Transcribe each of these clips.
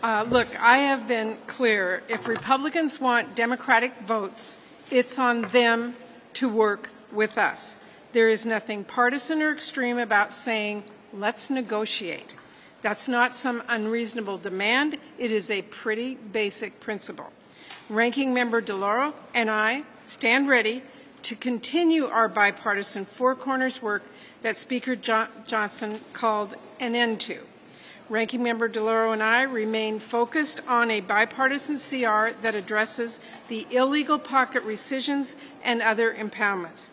Look, I have been clear. If Republicans want Democratic votes, it's on them to work with us. There is nothing partisan or extreme about saying, let's negotiate. That's not some unreasonable demand. It is a pretty basic principle. Ranking Member DeLauro and I stand ready to continue our bipartisan Four Corners work that Speaker Johnson called an end to. Ranking Member DeLauro and I remain focused on a bipartisan CR that addresses the illegal pocket rescissions and other impoundments.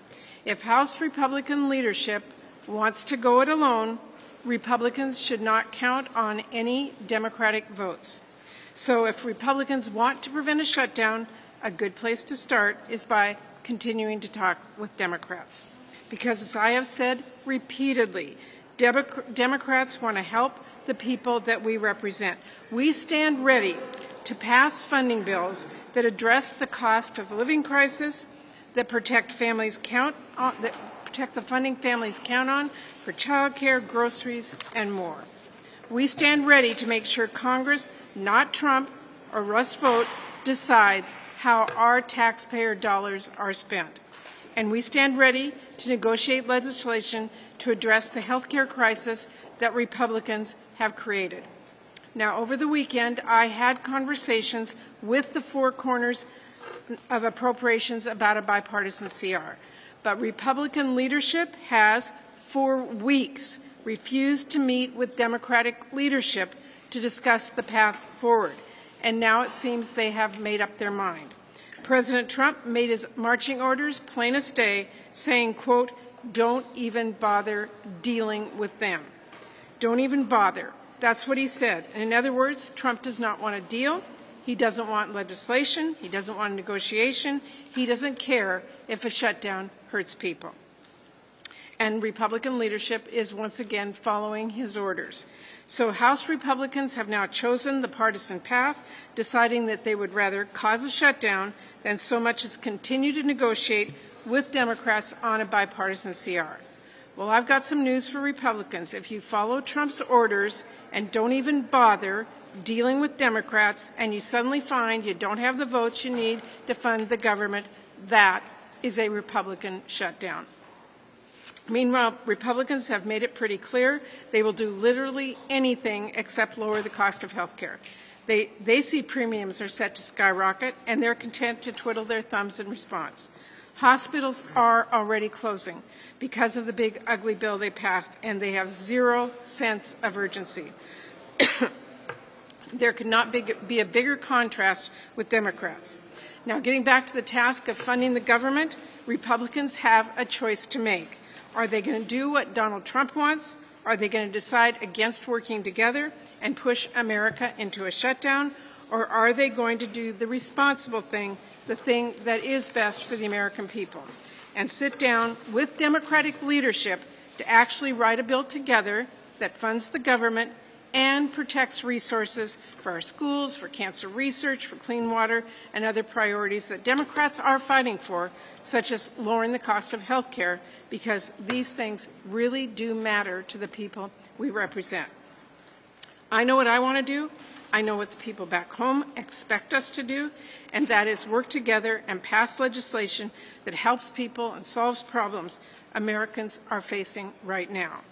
If House Republican leadership wants to go it alone, Republicans should not count on any Democratic votes. So if Republicans want to prevent a shutdown, a good place to start is by continuing to talk with Democrats. Because as I have said repeatedly, Democrats want to help the people that we represent. We stand ready to pass funding bills that address the cost of the living crisis, that protect the funding families count on for child care, groceries, and more. We stand ready to make sure Congress, not Trump or Russ Vogt, decides how our taxpayer dollars are spent. And we stand ready to negotiate legislation to address the health care crisis that Republicans have created. Now, over the weekend, I had conversations with the Four Corners of Appropriations about a bipartisan CR. But Republican leadership has, for weeks, refused to meet with Democratic leadership to discuss the path forward. And now it seems they have made up their mind. President Trump made his marching orders plain as day, saying, quote, "Don't even bother dealing with them." Don't even bother. That's what he said. And in other words, Trump does not want a deal. He doesn't want legislation. He doesn't want negotiation. He doesn't care if a shutdown hurts people. And Republican leadership is once again following his orders. So House Republicans have now chosen the partisan path, deciding that they would rather cause a shutdown than so much as continue to negotiate with Democrats on a bipartisan CR. Well, I've got some news for Republicans. If you follow Trump's orders and don't even bother dealing with Democrats, and you suddenly find you don't have the votes you need to fund the government, that is a Republican shutdown. Meanwhile, Republicans have made it pretty clear they will do literally anything except lower the cost of health care. They see premiums are set to skyrocket, and they're content to twiddle their thumbs in response. Hospitals are already closing because of the big, ugly bill they passed, and they have zero sense of urgency. There could not be a bigger contrast with Democrats. Now, getting back to the task of funding the government, Republicans have a choice to make. Are they going to do what Donald Trump wants? Are they going to decide against working together and push America into a shutdown? Or are they going to do the responsible thing, the thing that is best for the American people, and sit down with Democratic leadership to actually write a bill together that funds the government and protects resources for our schools, for cancer research, for clean water, and other priorities that Democrats are fighting for, such as lowering the cost of health care, because these things really do matter to the people we represent. I know what I want to do. I know what the people back home expect us to do, and that is work together and pass legislation that helps people and solves problems Americans are facing right now.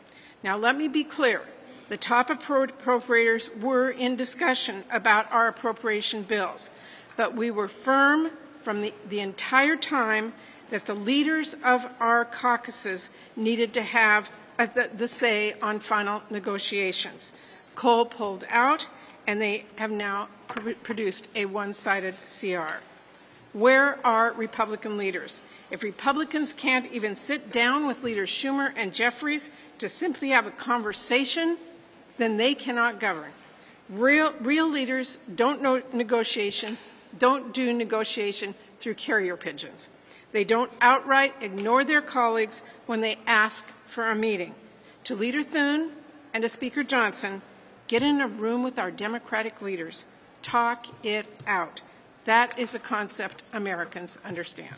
Now, let me be clear. The top appropriators were in discussion about our appropriation bills, but we were firm from the entire time that the leaders of our caucuses needed to have the say on final negotiations. Cole pulled out, and they have now produced a one-sided CR. Where are Republican leaders? If Republicans can't even sit down with leaders Schumer and Jeffries to simply have a conversation, then they cannot govern. Real leaders don't do negotiation through carrier pigeons. They don't outright ignore their colleagues when they ask for a meeting. To Leader Thune and to Speaker Johnson, get in a room with our Democratic leaders. Talk it out. That is a concept Americans understand.